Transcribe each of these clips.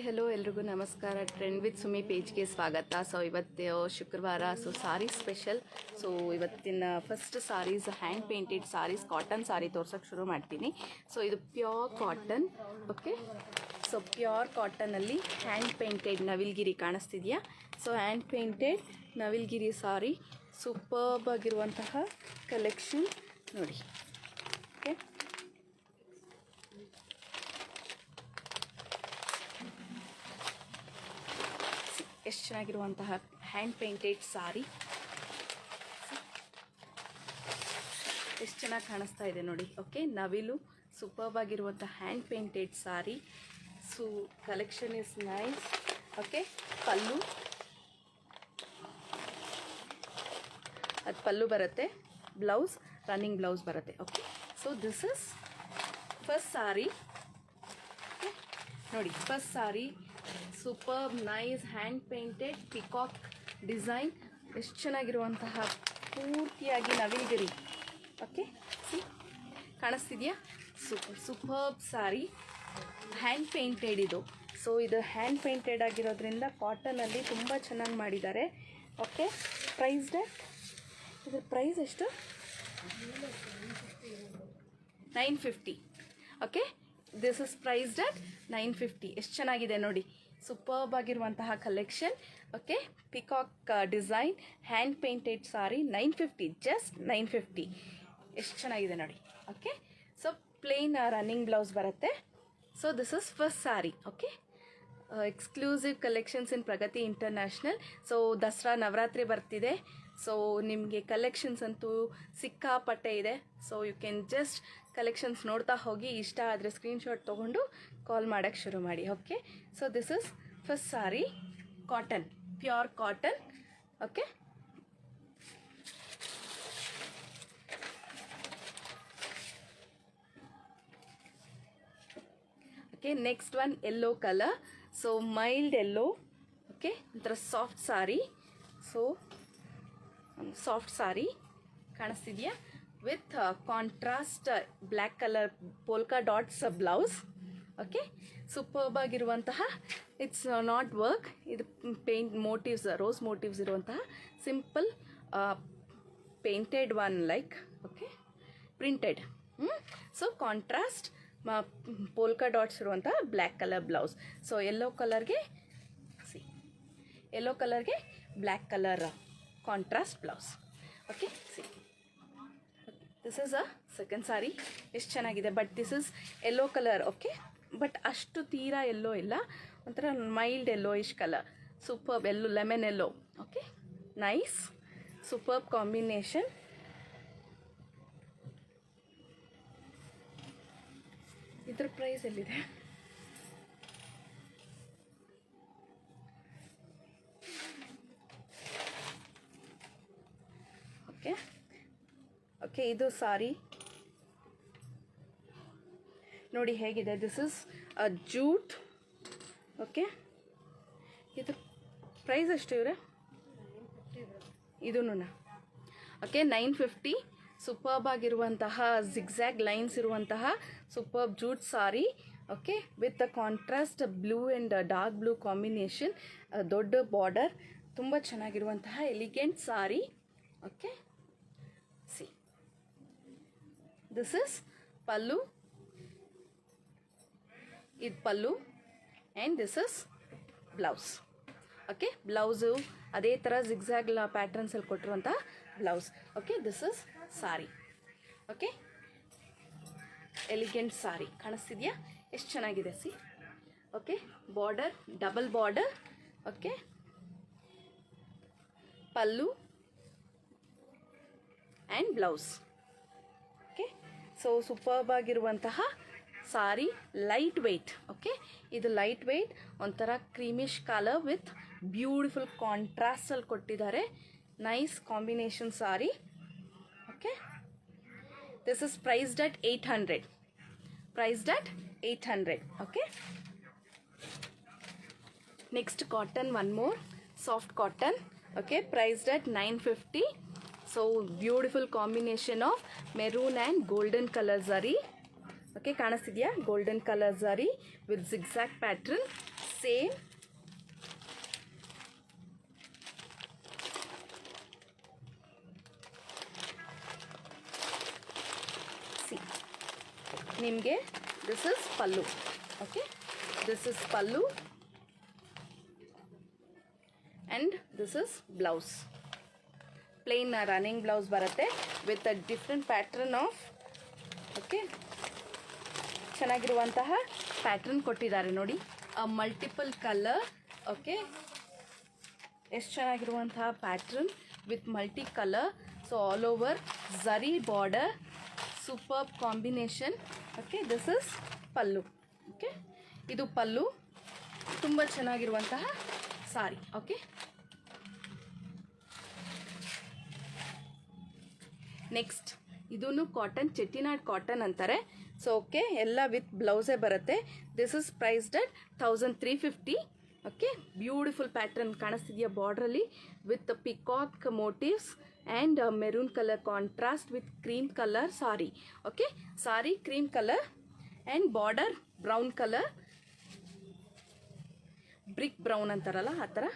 Hello ಎಲ್ರಿಗೂ ನಮಸ್ಕಾರ. Trend with Sumi ಪೇಜ್ಗೆ ಸ್ವಾಗತ. ಸೊ ಇವತ್ತು ಶುಕ್ರವಾರ, ಸೊ ಸಾರಿ ಸ್ಪೆಷಲ್. ಸೊ ಇವತ್ತಿನ first saris hand painted saris, cotton sari ತೋರ್ಸೋಕ್ಕೆ ಶುರು ಮಾಡ್ತೀನಿ. ಸೊ ಇದು pure cotton. Okay, so pure ಕಾಟನಲ್ಲಿ ಹ್ಯಾಂಡ್ ಪೇಂಟೆಡ್ ನವಿಲ್ಗಿರಿ ಕಾಣಿಸ್ತಿದೆಯಾ? ಸೊ ಹ್ಯಾಂಡ್ ಪೇಂಟೆಡ್ ನವಿಲ್ಗಿರಿ ಸಾರಿ, ಸೂಪರ್ಬ್ ಆಗಿರುವಂತಹ ಕಲೆಕ್ಷನ್ ನೋಡಿ. ಓಕೆ, ಎಷ್ಟು ಚೆನ್ನಾಗಿರುವಂತಹ ಹ್ಯಾಂಡ್ ಪೇಂಟೆಡ್ ಸಾರಿ, ಎಷ್ಟು ಚೆನ್ನಾಗಿ ಕಾಣಿಸ್ತಾ ಇದೆ ನೋಡಿ. ಓಕೆ, ನವಿಲು ಸೂಪರ್ಬ್ ಆಗಿರುವಂಥ hand painted sari. So collection is nice. Okay, pallu, ಅದು ಪಲ್ಲು ಬರುತ್ತೆ, ಬ್ಲೌಸ್ ರನ್ನಿಂಗ್ ಬ್ಲೌಸ್ ಬರುತ್ತೆ. Okay, so this is first sari. ನೋಡಿ, first sari superb nice hand painted peacock design, ಎಷ್ಟು ಚೆನ್ನಾಗಿರುವಂತಹ ಪೂರ್ತಿಯಾಗಿ ನವಿಲ್ಗಿರಿ. ಓಕೆ, ಸಿ ಕಾಣಿಸ್ತಿದೆಯಾ? ಸೂಪರ್ಬ್ ಸಾರಿ, ಹ್ಯಾಂಡ್ ಪೇಂಟೆಡ್ ಇದು. ಸೊ ಇದು ಹ್ಯಾಂಡ್ ಪೇಂಟೆಡ್ ಆಗಿರೋದ್ರಿಂದ ಕಾಟನಲ್ಲಿ ತುಂಬ ಚೆನ್ನಾಗಿ ಮಾಡಿದ್ದಾರೆ. ಓಕೆ, ಪ್ರೈಸ್ ಡೇಟ್, ಇದ್ರ ಪ್ರೈಸ್ ಎಷ್ಟು? 950. Okay, this is priced at 950. ಎಷ್ಟು ಚೆನ್ನಾಗಿದೆ ನೋಡಿ, ಸೂಪರ್ಬ್ ಆಗಿರುವಂತಹ collection. Okay, peacock design hand painted sari 950, just 950. ಎಷ್ಟು ಚೆನ್ನಾಗಿದೆ ನೋಡಿ. Okay, so plain running blouse ಬರುತ್ತೆ. So this is first sari. Okay, exclusive collections in Pragati International. So Dasara Navratri ಬರ್ತಿದೆ. ಸೊ ನಿಮಗೆ ಕಲೆಕ್ಷನ್ಸ್ ಅಂತೂ ಸಿಕ್ಕಾಪಟ್ಟೆ ಇದೆ. So you can just collections ನೋಡ್ತಾ ಹೋಗಿ, ಇಷ್ಟ ಆದರೆ ಸ್ಕ್ರೀನ್ಶಾಟ್ ತೊಗೊಂಡು ಕಾಲ್ ಮಾಡೋಕ್ಕೆ ಶುರು ಮಾಡಿ. Okay, so this is first sari, cotton, pure cotton. Okay, okay, next one yellow colour. So mild yellow. Okay, ಒಂಥರ soft sari. So soft sari ಕಾಣಿಸ್ತಿದೆಯಾ? With contrast black colour polka dots blouse. Okay, superb ಆಗಿರುವಂತಹ, it's not work, ಇದು paint motifs, rose motifs ಇರುವಂತಹ simple painted one like. Okay, printed. So contrast polka dots ಇರುವಂತಹ black colour blouse. So yellow ಕಲರ್ಗೆ black colour contrast blouse. Okay, see this is a second sari. ಎಷ್ಟು ಚೆನ್ನಾಗಿದೆ, but this is yellow colour. Okay, but ಅಷ್ಟು ತೀರಾ yellow ಇಲ್ಲ, ಒಂಥರ mild yellowish colour. Superb yellow, lemon yellow. Okay, nice, superb combination. ಇದ್ರ price ಎಲ್ಲಿದೆ? Okay, okay, ಇದು ಸಾರಿ ನೋಡಿ ಹೇಗಿದೆ. This is jute. ಓಕೆ, ಇದು ಪ್ರೈಸ್ ಎಷ್ಟು ಇವರೇ? ಇದೂ ಓಕೆ, 950. ಸೂಪರ್ಬ್ ಆಗಿರುವಂತಹ ಜಿಗ್ಜ್ಯಾಗ್ ಲೈನ್ಸ್ ಇರುವಂತಹ superb jute sari. Okay, with the contrast blue and dark blue combination, ದೊಡ್ಡ ಬಾರ್ಡರ್, ತುಂಬ ಚೆನ್ನಾಗಿರುವಂತಹ elegant sari. Okay, see this is pallu, ಇದು pallu and this is blouse. Okay, blouse ಅದೇ ಥರ ಜಿಗ್ಜ್ಯಾಗ್ ಪ್ಯಾಟ್ರನ್ಸಲ್ಲಿ ಕೊಟ್ಟಿರುವಂಥ blouse. Okay, this is sari. Okay, elegant sari ಕಾಣಿಸ್ತಿದೆಯಾ? ಎಷ್ಟು ಚೆನ್ನಾಗಿದೆ, see. Okay, border, double border. Okay, pallu and blouse. Okay, so superb ಆಗಿರುವಂತಹ ಸಾರಿ, ಲೈಟ್ ವೆಯ್ಟ್. ಓಕೆ, ಇದು ಲೈಟ್ ವೆಯ್ಟ್, ಒಂಥರ ಕ್ರೀಮಿಶ್ ಕಲರ್ ವಿತ್ ಬ್ಯೂಟಿಫುಲ್ ಕಾಂಟ್ರಾಸ್ಟಲ್ಲಿ ಕೊಟ್ಟಿದ್ದಾರೆ. Nice combination sari. Okay, this is priced at 800. Priced at 800. Okay, next cotton, one more soft cotton. Okay, priced at 950. So beautiful combination of maroon and golden colour zari. Okay, ಕಾಣಿಸ್ತಿದೆಯಾ? Golden colour zari with zigzag pattern. Same ನಿಮಗೆ this is pallu. Okay, this is pallu and this is blouse. Plain running blouse ಬರುತ್ತೆ with a different pattern of. Okay, ಚೆನ್ನಾಗಿರುವಂತಹ pattern ಕೊಟ್ಟಿದ್ದಾರೆ ನೋಡಿ, multiple colour. Okay, ಎಷ್ಟು ಚೆನ್ನಾಗಿರುವಂತಹ pattern with multi colour. So all over zari border, super combination. Okay, this is pallu. Okay, ಇದು ಪಲ್ಲು, ತುಂಬ ಚೆನ್ನಾಗಿರುವಂತಹ sari. Okay, next ಇದೂ ಕಾಟನ್, ಚೆಟ್ಟಿನಾಡ್ ಕಾಟನ್ ಅಂತಾರೆ. ಸೊ ಓಕೆ, ಎಲ್ಲ ವಿತ್ ಬ್ಲೌಸೇ ಬರುತ್ತೆ. This is priced at 1350. Okay, beautiful pattern ಕಾಣಿಸ್ತಿದೆಯಾ ಬಾರ್ಡ್ರಲ್ಲಿ with peacock motifs and maroon colour contrast with cream colour sari. Okay, sari cream colour and border brown colour, brick brown ಅಂತಾರಲ್ಲ ಆ ಥರ.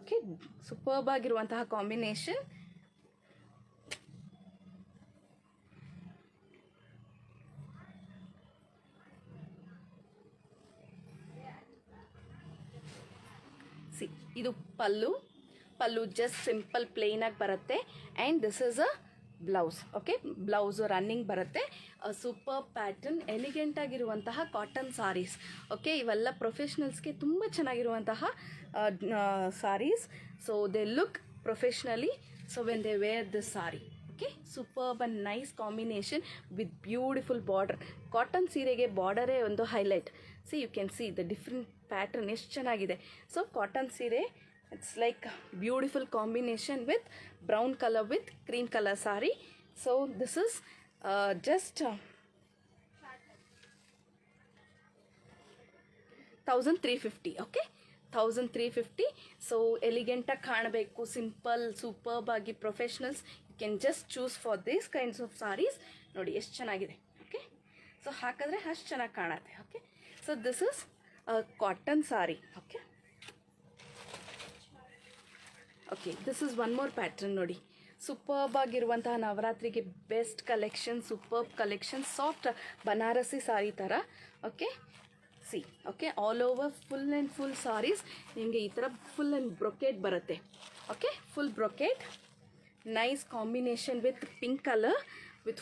Okay, superb ಆಗಿರುವಂತಹ combination. ಇದು pallu. Pallu just simple plain ಆಗಿ ಬರುತ್ತೆ and this is a blouse. Okay, blouse running ಬರುತ್ತೆ. Super pattern, elegant ಆಗಿರುವಂತಹ cotton saris. Okay, ಇವೆಲ್ಲ ಪ್ರೊಫೆಷ್ನಲ್ಸ್ಗೆ ತುಂಬ ಚೆನ್ನಾಗಿರುವಂತಹ saris. So they look professionally so when they wear this sari. Okay, superb and nice combination with beautiful border. Cotton ಸೀರೆಗೆ ಬಾರ್ಡರೇ ಒಂದು highlight. See you can see the different pattern ಎಷ್ಟು ಚೆನ್ನಾಗಿದೆ. ಸೊ ಕಾಟನ್ ಸೀರೆ, it's like beautiful combination with brown colour with cream colour sorry. So this is just 1350. Okay, 1350. So ಎಲಿಗೆಂಟಾಗಿ ಕಾಣಬೇಕು, simple superb ಆಗಿ professionals you can just choose for these kinds of saris. ನೋಡಿ ಎಷ್ಟು ಚೆನ್ನಾಗಿದೆ. Okay, so ಹಾಕಿದ್ರೆ ಅಷ್ಟು ಚೆನ್ನಾಗಿ ಕಾಣುತ್ತೆ. Okay, so this is cotton sari. Okay, okay, this is one more pattern ನೋಡಿ. ಸೂಪರ್ಬ್ ಆಗಿರುವಂತಹ ನವರಾತ್ರಿಗೆ best collection, superb collection, soft Banarasi sari ಥರ. Okay, see. Okay, all over full and full saris ನಿಮಗೆ ಈ ಥರ ಫುಲ್ ಆ್ಯಂಡ್ ಬ್ರೊಕೇಟ್ ಬರುತ್ತೆ. Okay, full brocade, nice combination with pink colour with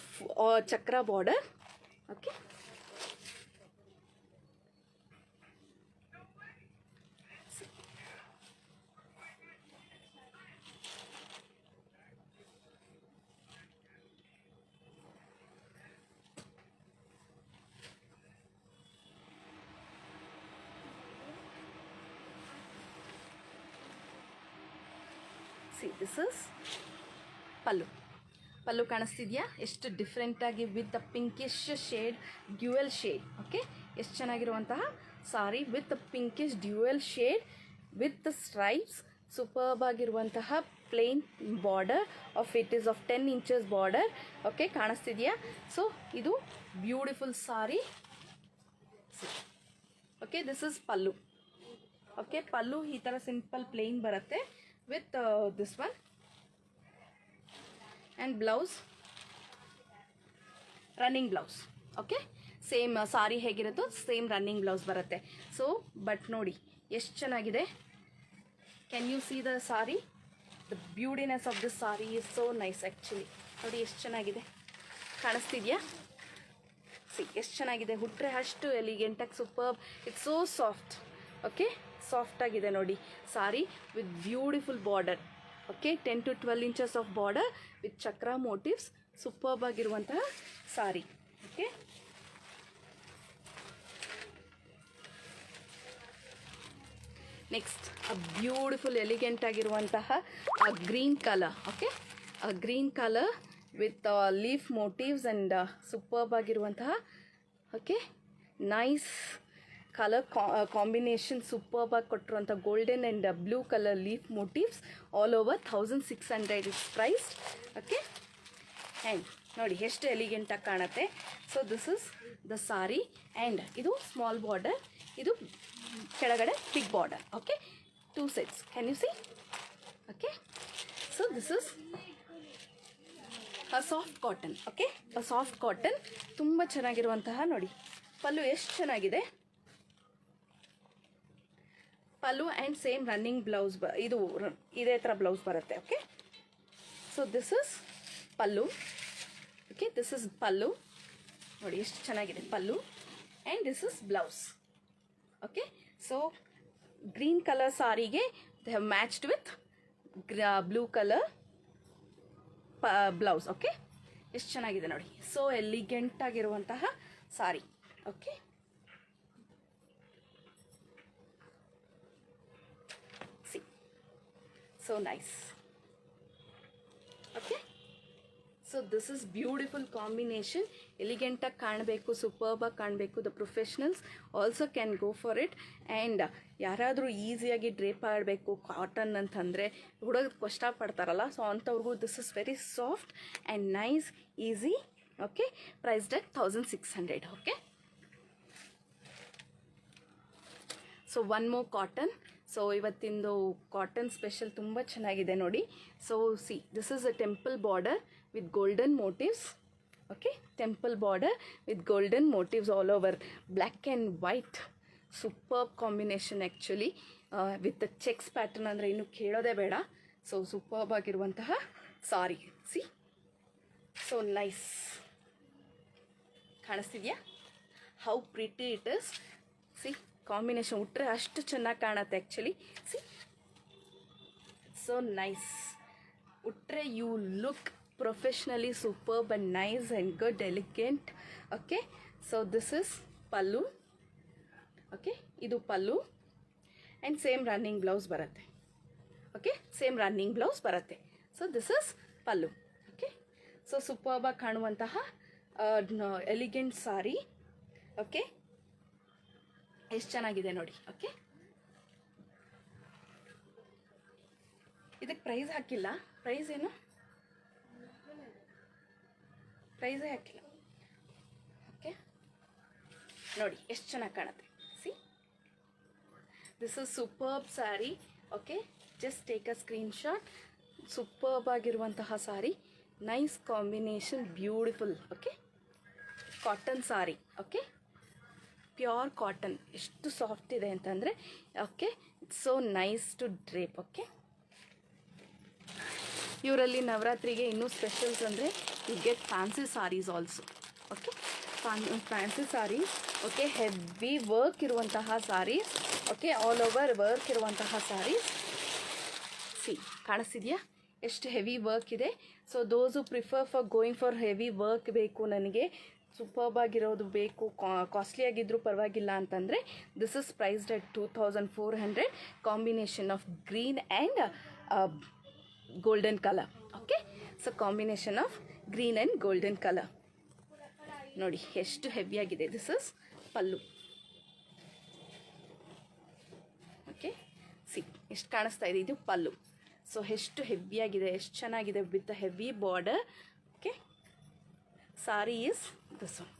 chakra border. Okay, this is pallu. Pallu ಕಾಣಿಸ್ತಿದೆಯಾ ಎಷ್ಟು ಡಿಫ್ರೆಂಟಾಗಿ with the pinkish shade, dual shade. Okay, ಎಷ್ಟು ಚೆನ್ನಾಗಿರುವಂತಹ sari with pinkish dual shade with stripes. Superb ಆಗಿರುವಂತಹ plain border of it is of 10 inches border. Okay, ಕಾಣಿಸ್ತಿದೆಯಾ? So ಇದು beautiful sari. Okay, this is pallu. Okay, pallu ಈ ಥರ ಸಿಂಪಲ್ ಪ್ಲೇನ್ ಬರುತ್ತೆ with this one and blouse, running blouse. Okay, same sari ಹೇಗಿರುತ್ತೋ same running blouse ಬರುತ್ತೆ. So but ನೋಡಿ ಎಷ್ಟು ಚೆನ್ನಾಗಿದೆ. Can you see the sari? The beautiness of this sari is so nice actually. ನೋಡಿ ಎಷ್ಟು ಚೆನ್ನಾಗಿದೆ, ಕಾಣಿಸ್ತಿದೆಯಾ? ಸಿ ಎಷ್ಟು ಚೆನ್ನಾಗಿದೆ, ಹುಟ್ಟರೆ ಅಷ್ಟು ಎಲಿಗೆಂಟಾಗಿ superb. It's so soft. Okay, soft ಆಗಿದೆ ನೋಡಿ sari with beautiful border. Okay, 10 to 12 inches of border with chakra motifs. Superb ಆಗಿರುವಂತಹ sari. Okay, next beautiful elegant ಆಗಿರುವಂತಹ green colour. Okay, green colour with leaf motifs and superb ಆಗಿರುವಂತಹ okay nice colour combination. Superb ಆಗಿ ಕೊಟ್ಟಿರುವಂಥ golden and blue colour leaf motifs all over 1600 it's priced. Okay, and ನೋಡಿ ಎಷ್ಟು ಎಲಿಗೆಂಟಾಗಿ ಕಾಣುತ್ತೆ. So this is the sari and ಇದು small border, ಇದು ಕೆಳಗಡೆ big border. Okay, 2 sets. Can you see? Okay, so this is a soft cotton. Okay, a soft cotton. ತುಂಬ ಚೆನ್ನಾಗಿರುವಂತಹ ನೋಡಿ ಪಲ್ಲು ಎಷ್ಟು ಚೆನ್ನಾಗಿದೆ. Pallu and same running blouse ಇದು ಇದೇ ಥರ ಬ್ಲೌಸ್ ಬರುತ್ತೆ. Okay, so this is pallu. Okay, this is pallu ನೋಡಿ ಎಷ್ಟು ಚೆನ್ನಾಗಿದೆ pallu, and this is blouse. Okay, so green colour ಸಾರಿಗೆ they have matched with blue colour blouse. Okay, ಎಷ್ಟು ಚೆನ್ನಾಗಿದೆ ನೋಡಿ. ಸೊ ಎಲಿಗೆಂಟ್ ಆಗಿರುವಂತಹ sari. Okay, see, so nice. Okay, so this is beautiful combination. ಎಲಿಗೆಂಟಾಗಿ ಕಾಣಬೇಕು, ಸೂಪರ್ಬಾಗಿ ಕಾಣಬೇಕು. The professionals also can go for it. And ಯಾರಾದರೂ ಈಸಿಯಾಗಿ ಡ್ರೇಪ್ ಆಡಬೇಕು ಕಾಟನ್ ಅಂತಂದರೆ ಹುಡುಗ ಕಷ್ಟಪಡ್ತಾರಲ್ಲ, ಸೊ ಅಂಥವ್ರಿಗೂ this is very soft and nice, easy. Okay, priced at 1600. Okay, so one more cotton. So ಇವತ್ತಿಂದು ಕಾಟನ್ ಸ್ಪೆಷಲ್ ತುಂಬ ಚೆನ್ನಾಗಿದೆ ನೋಡಿ. So see, this is a temple border with golden motifs. Okay, temple border with golden motifs all over, black and white. Super combination actually, with the checks pattern ಅಂದರೆ ಇನ್ನೂ ಕೇಳೋದೇ ಬೇಡ. So superb ಆಗಿರುವಂತಹ sari. See, so nice. ಕಾಣಿಸ್ತಿದೆಯಾ how pretty it is? See, combination ಉಟ್ರೆ ಅಷ್ಟು ಚೆನ್ನಾಗಿ ಕಾಣುತ್ತೆ ಆ್ಯಕ್ಚುಲಿ. See, so nice. ಉಟ್ರೆ you look professionally superb and nice and good, elegant. Okay, so this is pallu. Okay, ಇದು pallu and same running blouse ಬರುತ್ತೆ. Okay, same running blouse ಬರುತ್ತೆ. So this is pallu. Okay, so ಸೂಪರ್ಬಾಗಿ ಕಾಣುವಂತಹ elegant sari. Okay, ಎಷ್ಟು ಚೆನ್ನಾಗಿದೆ ನೋಡಿ. Okay, ಇದಕ್ಕೆ ಪ್ರೈಸ್ ಹಾಕಿಲ್ಲ. ಪ್ರೈಸ್ ಏನು? ಪ್ರೈಸೇ ಹಾಕಿಲ್ಲ. ಓಕೆ, ನೋಡಿ ಎಷ್ಟು ಚೆನ್ನಾಗಿ ಕಾಣುತ್ತೆ. See, this is superb sari. Okay, just take a screenshot. Superb ಆಗಿರುವಂತಹ sari, nice combination, beautiful. Okay, cotton sari. Okay, pure cotton. ಎಷ್ಟು ಸಾಫ್ಟ್ ಇದೆ ಅಂತಂದರೆ, okay, it's so nice to drape. Okay, ಇವರಲ್ಲಿ ನವರಾತ್ರಿಗೆ ಇನ್ನೂ ಸ್ಪೆಷಲ್ಸ್ ಅಂದರೆ you get fancy saris also. Okay, fancy saris. Okay, heavy work ಇರುವಂತಹ saris. Okay, all over work ಇರುವಂತಹ ಸಾರೀಸ್. ಸಿ, ಕಾಣಿಸ್ತಿದೆಯಾ ಎಷ್ಟು ಹೆವಿ ವರ್ಕ್ ಇದೆ? ಸೊ ದೋಸ್ ಹು prefer for going for heavy work, ಬೇಕು ನನಗೆ ಸೂಪರ್ಬ್ ಆಗಿರೋದು ಬೇಕು, ಕಾಸ್ಟ್ಲಿಯಾಗಿದ್ದರೂ ಪರವಾಗಿಲ್ಲ ಅಂತಂದರೆ, this is priced at 2400. Combination of green and golden colour. Okay, so combination of green and golden colour ನೋಡಿ ಎಷ್ಟು ಹೆವಿಯಾಗಿದೆ. This is pallu. Okay, see, ಎಷ್ಟು ಕಾಣಿಸ್ತಾ ಇದೆ, ಇದು ಪಲ್ಲು. ಸೊ ಎಷ್ಟು ಹೆವಿಯಾಗಿದೆ, ಎಷ್ಟು ಚೆನ್ನಾಗಿದೆ with heavy border. Okay, sari is this one.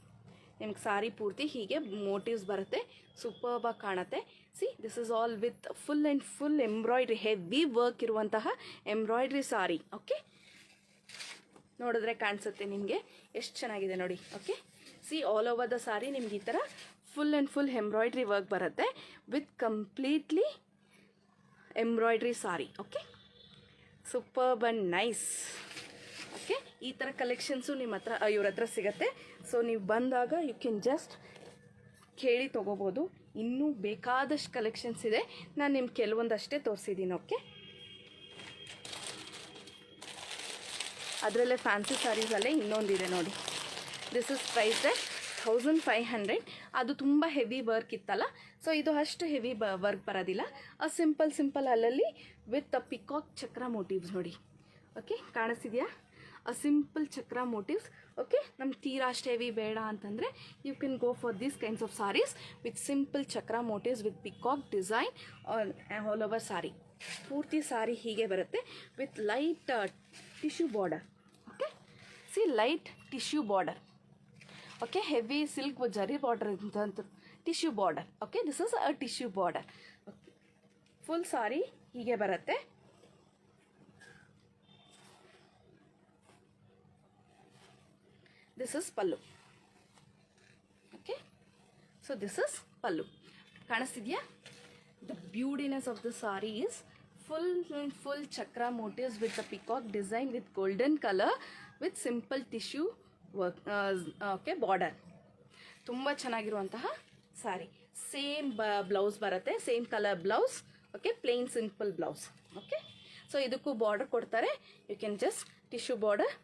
ನಿಮ್ಗೆ ಸಾರಿ ಪೂರ್ತಿ ಹೀಗೆ ಮೋಟಿವ್ಸ್ ಬರುತ್ತೆ, ಸೂಪರ್ಬಾಗಿ ಕಾಣುತ್ತೆ. See, this is all with full and full embroidery, heavy work ಇರುವಂತಹ ಎಂಬ್ರಾಯ್ಡ್ರಿ ಸಾರಿ. ಓಕೆ, ನೋಡಿದ್ರೆ ಕಾಣಿಸುತ್ತೆ ನಿಮಗೆ ಎಷ್ಟು ಚೆನ್ನಾಗಿದೆ ನೋಡಿ. Okay, see, all over the sari ನಿಮ್ಗೆ ಈ ಥರ full and full embroidery work ಬರುತ್ತೆ with completely embroidery sari. Okay, superb and nice. Okay, ಈ ಥರ ಕಲೆಕ್ಷನ್ಸು ನಿಮ್ಮ ಹತ್ರ ಇವ್ರ ಹತ್ರ ಸಿಗುತ್ತೆ. ಸೊ ನೀವು ಬಂದಾಗ ಯು ಕ್ಯಾನ್ ಜಸ್ಟ್ ಕೇಳಿ ತೊಗೋಬೋದು. ಇನ್ನೂ ಬೇಕಾದಷ್ಟು ಕಲೆಕ್ಷನ್ಸ್ ಇದೆ, ನಾನು ನಿಮ್ಗೆ ಕೆಲವೊಂದಷ್ಟೇ ತೋರಿಸಿದ್ದೀನಿ. ಓಕೆ, ಅದರಲ್ಲೇ ಫ್ಯಾನ್ಸಿ ಸ್ಯಾರೀಸಲ್ಲೇ ಇನ್ನೊಂದಿದೆ ನೋಡಿ. This is priced at 1500. ಅದು ತುಂಬ ಹೆವಿ ವರ್ಕ್ ಇತ್ತಲ್ಲ, ಸೊ ಇದು ಅಷ್ಟು ಹೆವಿ ವರ್ಕ್ ಬರೋದಿಲ್ಲ. ಸಿಂಪಲ್ ಅಲ್ಲಲ್ಲಿ ವಿತ್ ಪಿಕಾಕ್ ಚಕ್ರ ಮೋಟಿವ್ಸ್ ನೋಡಿ. ಓಕೆ, ಕಾಣಿಸ್ತಿದೆಯಾ? Simple chakra motifs. ಓಕೆ, ನಮ್ಗೆ ತೀರಾ ಅಷ್ಟು ಹೆವಿ ಬೇಡ ಅಂತಂದರೆ you can go for these kinds of saris with simple chakra motifs with peacock design all over sari. ಪೂರ್ತಿ ಸಾರಿ ಹೀಗೆ ಬರುತ್ತೆ with light tissue border. Okay, see, light tissue border. Okay, heavy silk zari border ಅಂತ tissue border. Okay, this is a tissue border. Full sari ಹೀಗೆ ಬರುತ್ತೆ. This is pallu. Okay, so this is pallu. ಕಾಣಿಸ್ತಿದ್ಯಾ? The beautiness of the sari is full chakra motifs with the peacock design with golden color with simple tissue work, okay, border. ತುಂಬ ಚೆನ್ನಾಗಿರುವಂತಹ sari. Same blouse ಬರುತ್ತೆ, same colour blouse. Okay, plain simple blouse. Okay, so ಇದಕ್ಕೂ border ಕೊಡ್ತಾರೆ. You can just tissue border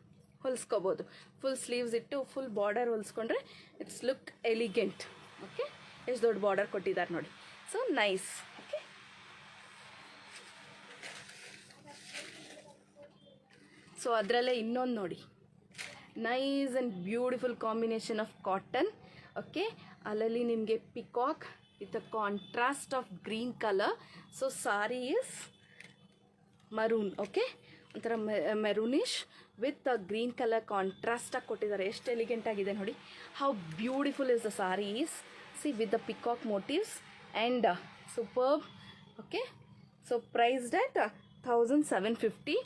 ಹೊಲಿಸ್ಕೋಬೋದು. Full sleeves ಇಟ್ಟು full border ಹೊಲಿಸ್ಕೊಂಡ್ರೆ it's look elegant. Okay, ಎಷ್ಟು ದೊಡ್ಡ ಬಾರ್ಡರ್ ಕೊಟ್ಟಿದ್ದಾರೆ ನೋಡಿ. So nice. ಓಕೆ, ಸೊ ಅದರಲ್ಲೇ ಇನ್ನೊಂದು ನೋಡಿ, nice and beautiful combination of cotton. Okay, ಅಲ್ಲಲ್ಲಿ ನಿಮಗೆ peacock with a contrast of green colour. So sari is maroon. Okay, ಒಂಥರ ಮೆರೂನಿಶ್ ವಿತ್ ಗ್ರೀನ್ ಕಲರ್ ಕಾಂಟ್ರಾಸ್ಟಾಗಿ ಕೊಟ್ಟಿದ್ದಾರೆ. ಎಷ್ಟು ಎಲಿಗೆಂಟ್ ಆಗಿದೆ ನೋಡಿ. How beautiful is the sari is. See with the peacock motifs and superb. Okay, so priced at 1750.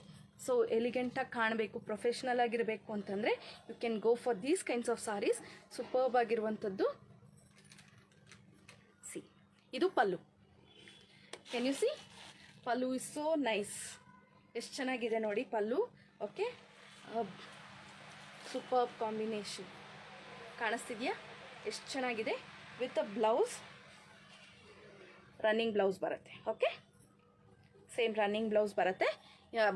So ಎಲಿಗೆಂಟಾಗಿ ಕಾಣಬೇಕು, professional ಆಗಿರಬೇಕು ಅಂತಂದರೆ you can go for these kinds of saris. Superb ಆಗಿರುವಂಥದ್ದು. ಸಿ, ಇದು pallu. Can you see? Pallu is so nice. ಎಷ್ಟು ಚೆನ್ನಾಗಿದೆ ನೋಡಿ pallu. Okay, superb combination. ಕಾಣಿಸ್ತಿದೆಯಾ ಎಷ್ಟು ಚೆನ್ನಾಗಿದೆ? With a blouse, running blouse ಬರುತ್ತೆ. ಓಕೆ, ಸೇಮ್ ರನ್ನಿಂಗ್ ಬ್ಲೌಸ್ ಬರುತ್ತೆ.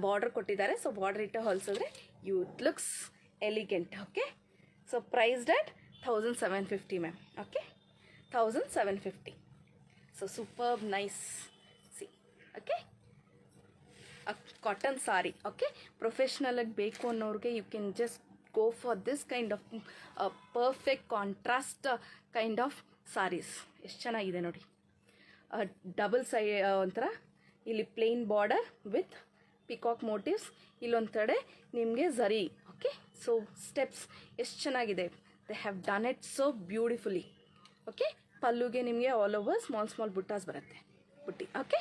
ಬಾರ್ಡರ್ ಕೊಟ್ಟಿದ್ದಾರೆ. ಸೊ ಬಾರ್ಡರ್ ಇಟ್ಟು ಹೊಲಿಸಿದ್ರೆ it looks elegant. Okay, so priced at 1750 ma'am. Okay, 1750. So superb nice. See, okay, cotton sari. Okay, ಪ್ರೊಫೆಷ್ನಲಾಗಿ ಬೇಕು ಅನ್ನೋರಿಗೆ you can just go for this kind of perfect contrast kind of saris. ಎಷ್ಟು ಚೆನ್ನಾಗಿದೆ ನೋಡಿ. Double ಒಂಥರ ಇಲ್ಲಿ plain border with peacock motifs, ಇಲ್ಲೊಂದು ನಿಮಗೆ ಝರಿ. ಓಕೆ, ಸೊ ಸ್ಟೆಪ್ಸ್ ಎಷ್ಟು ಚೆನ್ನಾಗಿದೆ. They have done it so beautifully. Okay, ಪಲ್ಲುಗೆ ನಿಮಗೆ ಆಲ್ ಓವರ್ ಸ್ಮಾಲ್ ಬುಟ್ಟಾಸ್ ಬರುತ್ತೆ, ಬುಟ್ಟಿ. ಓಕೆ,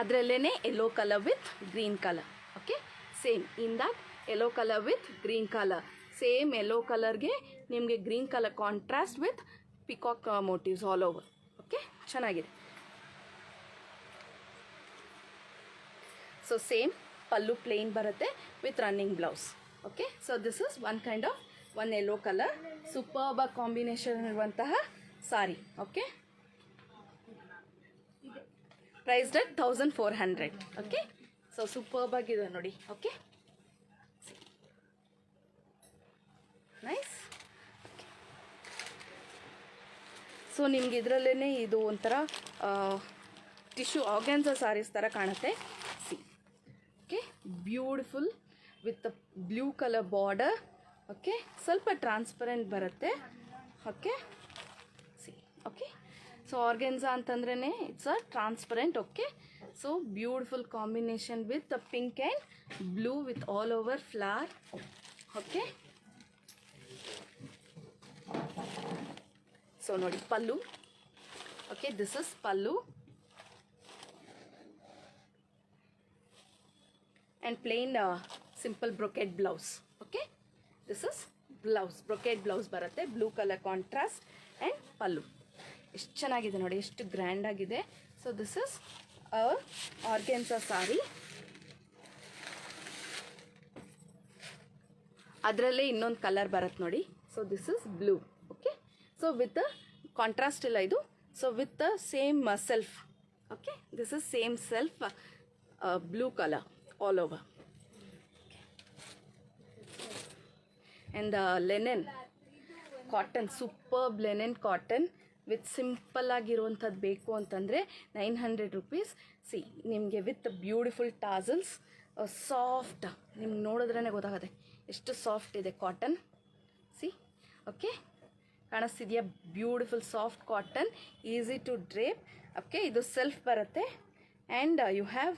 ಅದರಲ್ಲೇ yellow colour with green colour. Okay, same in that yellow colour with green colour. Same yellow ಕಲರ್ಗೆ ನಿಮಗೆ green colour contrast with peacock motifs all over. Okay, ಚೆನ್ನಾಗಿದೆ. So same pallu plane ಬರುತ್ತೆ with running blouse. Okay, so this is one kind of one yellow colour superb combination ಇರುವಂತಹ sari. Okay, priced at 1400. Okay, so superb ಆಗಿದೆ ನೋಡಿ. Okay, nice. So ನಿಮ್ಗೆ ಇದರಲ್ಲೇ ಇದು ಒಂಥರ tissue organza saris ಥರ ಕಾಣುತ್ತೆ. See, okay, beautiful with blue colour border. Okay, ಸ್ವಲ್ಪ ಟ್ರಾನ್ಸ್ಪರೆಂಟ್ ಬರುತ್ತೆ. Okay, see, okay, so organza ಅಂತಂದ್ರೇ it's a transparent. Okay, so beautiful combination with pink and blue with all over flower. Okay, so ನೋಡಿ pallu. Okay, this is pallu and plain simple brocade blouse. Okay, this is blouse, brocade blouse ಬರುತ್ತೆ. Blue colour contrast and ಪಲ್ಲು. ಎಷ್ಟು ಚೆನ್ನಾಗಿದೆ ನೋಡಿ, ಎಷ್ಟು grand ಆಗಿದೆ. So this is organza ಸಾರಿ. ಅದರಲ್ಲೇ ಇನ್ನೊಂದು colour ಬರುತ್ತೆ ನೋಡಿ. So this is blue. Okay, so with contrast ಇಲ್ಲ ಇದು. So with the same self. Okay, this is same self blue colour all over. And the linen cotton, superb linen cotton with simple ಆಗಿರುವಂಥದ್ದು ಬೇಕು ಅಂತಂದರೆ 900 rupees. See, ನಿಮಗೆ with beautiful tassels, soft. ನಿಮ್ಗೆ ನೋಡಿದ್ರೇ ಗೊತ್ತಾಗುತ್ತೆ ಎಷ್ಟು ಸಾಫ್ಟ್ ಇದೆ ಕಾಟನ್. ಸಿ, ಓಕೆ, ಕಾಣಿಸ್ತಿದೆಯಾ? Beautiful soft cotton, easy to drape. Okay, ಇದು ಸೆಲ್ಫ್ ಬರುತ್ತೆ. And you have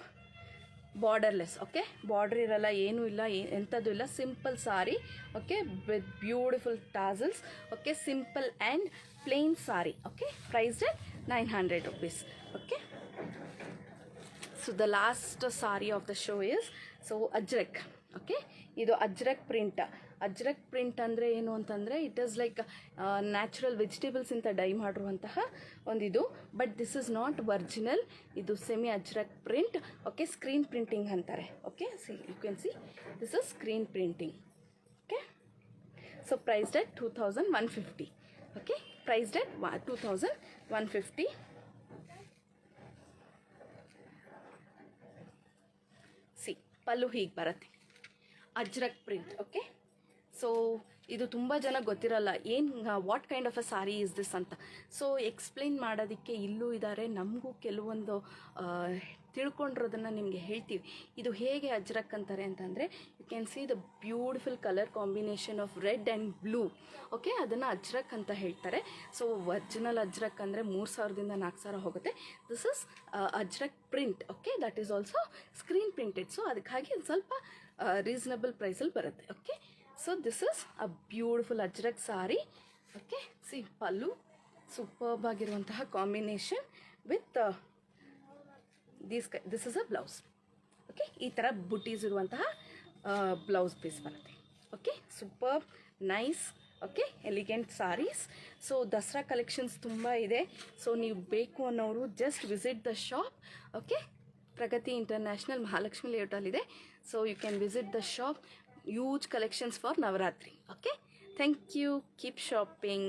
borderless. Okay, border ಇರಲ್ಲ, ಏನೂ ಇಲ್ಲ, ಎಂಥದ್ದು ಇಲ್ಲ, simple sari. Okay, with beautiful tassels. Okay, simple and plain sari. Okay, priced at 900 rupees. Okay, so the last saree of the show is ajrakh. Okay, ಇದು ajrakh print. Ajrakh print ಅಂದರೆ ಏನು ಅಂತಂದರೆ it is like natural vegetables ಇಂದ ಡೈ ಮಾಡಿರುವಂತಹ ಒಂದಿದು. But this is not original, ಇದು semi ajrakh print. Okay, screen printing ಅಂತಾರೆ. Okay, see you can see this is screen printing. Okay, so priced at 2150. Okay, priced at 2150. See pallu ಹೀಗೆ ಬರುತ್ತೆ, Ajrakh print. Okay, so ಇದು ತುಂಬ ಜನ ಗೊತ್ತಿರಲ್ಲ what kind of a sorry is this ಅಂತ. So explain ಮಾಡೋದಕ್ಕೆ ಇಲ್ಲೂ ಇದ್ದಾರೆ, ನಮಗೂ ಕೆಲವೊಂದು ತಿಳ್ಕೊಂಡಿರೋದನ್ನು ನಿಮಗೆ ಹೇಳ್ತೀವಿ. ಇದು ಹೇಗೆ ಅಜ್ರಕ್ ಅಂತಾರೆ ಅಂತಂದರೆ, you can see the beautiful colour combination of red and blue. Okay, ಅದನ್ನು ಅಜ್ರಕ್ ಅಂತ ಹೇಳ್ತಾರೆ. ಸೊ ಒರಿಜಿನಲ್ ಅಜ್ರಕ್ ಅಂದರೆ 3000ದಿಂದ 4000 ಹೋಗುತ್ತೆ. This is ajrakh print. Okay, that is also screen printed. So ಅದಕ್ಕಾಗಿ ಸ್ವಲ್ಪ ರೀಸನಬಲ್ ಪ್ರೈಸಲ್ಲಿ ಬರುತ್ತೆ. Okay, so this is a beautiful ajrakh sari. Okay, see pallu superb ಆಗಿರುವಂತಹ combination with this is a blouse. Okay, ಈ ಥರ ಬುಟೀಸ್ ಇರುವಂತಹ ಬ್ಲೌಸ್ ಪೀಸ್ ಬರುತ್ತೆ. Okay, super nice. Okay, elegant saris. So Dasara collections ತುಂಬ ಇದೆ. ಸೊ ನೀವು ಬೇಕು ಅನ್ನೋರು just visit the shop. Okay, Pragati international Mahalakshmi ಲೇಔಟಲ್ಲಿದೆ. So you can visit the shop. Huge collections for Navaratri. Okay, thank you. Keep shopping.